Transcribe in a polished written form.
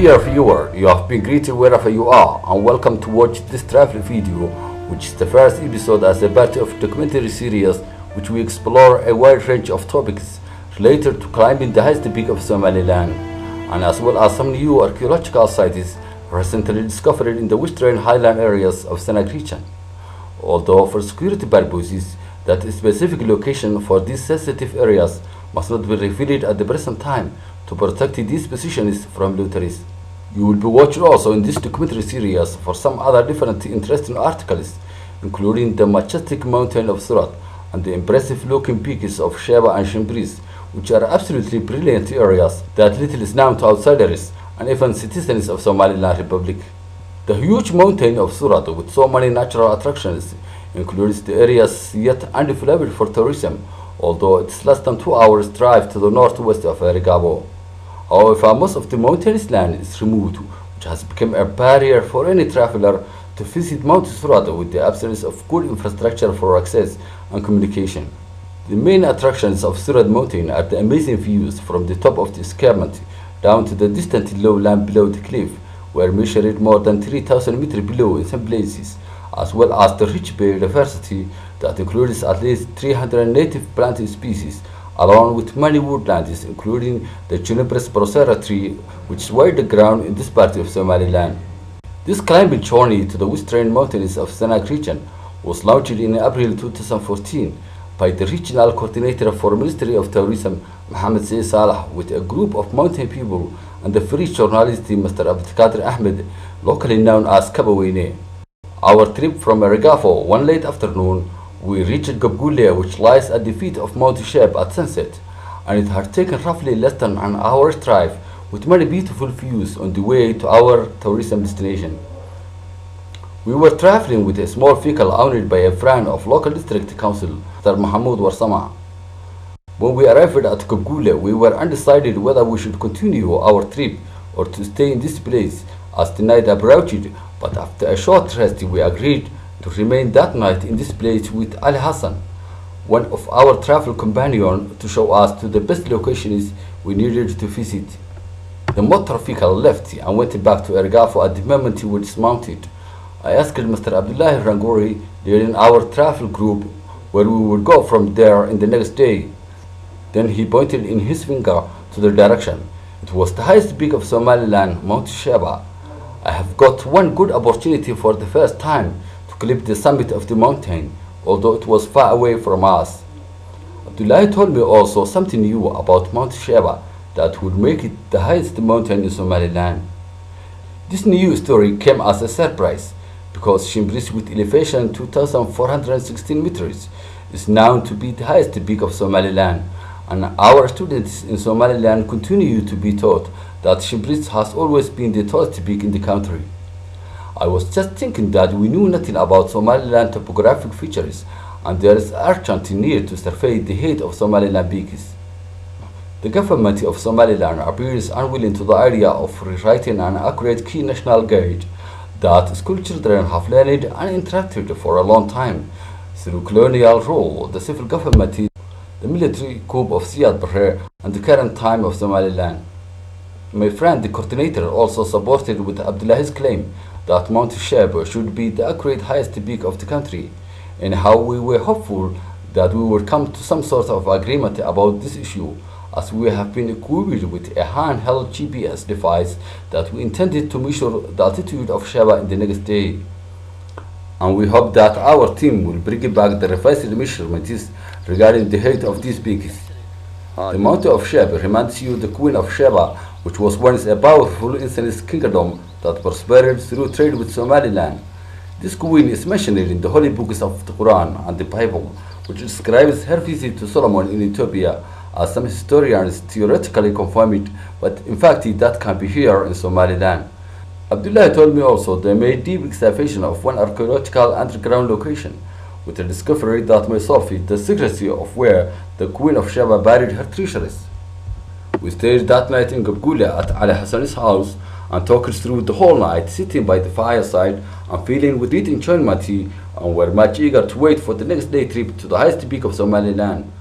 Dear viewer, you have been greeted wherever you are, and welcome to watch this travel video, which is the first episode as a part of a documentary series which we explore a wide range of topics related to climbing the highest peak of Somaliland, and as well as some new archaeological sites recently discovered in the western highland areas of Sanaag region. Although for security purposes, that specific location for these sensitive areas must not be revealed at the present time to protect these positions from looters. You will be watching also in this documentary series for some other different interesting articles, including the majestic mountain of Surat and the impressive looking peaks of Sheba and Shimbris, which are absolutely brilliant areas that little is known to outsiders and even citizens of Somaliland Republic. The huge mountain of Surat, with so many natural attractions, includes the areas yet undeveloped for tourism, although it's less than 2 hours drive to the northwest of Erigabo. However, most of the mountainous land is removed, which has become a barrier for any traveler to visit Mount Surat with the absence of good infrastructure for access and communication. The main attractions of Surat mountain are the amazing views from the top of the escarpment down to the distant lowland below the cliff, where measured more than 3,000 meters below in some places, as well as the rich biodiversity that includes at least 300 native plant species, along with many woodlands, including the Juniperus procera tree, which is wild ground in this part of Somaliland. This climbing journey to the western mountains of Sanaag region was launched in April 2014 by the regional coordinator for Ministry of Tourism, Mohammed Salah, with a group of mountain people and the free journalist Mr. Abdikadir Ahmed, locally known as Kabaweyne. Our trip from Erigabo, one late afternoon, we reached Gabgule, which lies at the feet of Mount Sheb at sunset, and it had taken roughly less than an hour's drive with many beautiful views on the way to our tourism destination. We were traveling with a small vehicle owned by a friend of local district council, Mr. Mahmoud Warsama. When we arrived at Gabgule, we were undecided whether we should continue our trip or to stay in this place as the night approached, but after a short rest we agreed to remain that night in this place with Ali Hassan, one of our travel companions, to show us to the best locations we needed to visit. The motor vehicle left and went back to Erigabo at the moment we dismounted. I asked Mr. Abdullah Rangori, leading our travel group, where we would go from there in the next day. Then he pointed in his finger to the direction. It was the highest peak of Somaliland, Mount Sheba. I have got one good opportunity for the first time to climb the summit of the mountain, although it was far away from us. Abdullah told me also something new about Mount Sheba that would make it the highest mountain in Somaliland. This new story came as a surprise, because Shimbris, with elevation 2,416 meters, is known to be the highest peak of Somaliland, and our students in Somaliland continue to be taught that Shimbris has always been the tallest peak in the country. I was just thinking that we knew nothing about Somaliland topographic features, and there is urgent need to survey the height of Somaliland peaks. The government of Somaliland appears unwilling to the idea of rewriting an accurate key national guide that school children have learned and interacted for a long time through colonial rule, the civil government, the military coup of Siad Barre, and the current time of Somaliland. My friend, the coordinator, also supported with Abdullah's claim that Mount Sheb should be the accurate highest peak of the country, and how we were hopeful that we would come to some sort of agreement about this issue, as we have been equipped with a handheld GPS device that we intended to measure the altitude of Sheba in the next day. And we hope that our team will bring back the revised measurements regarding the height of these peaks. The mountain of Sheba reminds you the Queen of Sheba, which was once a powerful ancient kingdom that prospered through trade with Somaliland. This queen is mentioned in the holy books of the Quran and the Bible, which describes her visit to Solomon in Ethiopia, as some historians theoretically confirm it, but in fact that can be here in Somaliland. Abdullah told me also they made deep excavation of one archaeological underground location, with the discovery that may solve the secrecy of where the Queen of Sheba buried her treasures. We stayed that night in Gabgule at Ali Hassan's house and talked through the whole night, sitting by the fireside and feeling with great enjoyment, and were much eager to wait for the next day trip to the highest peak of Somaliland,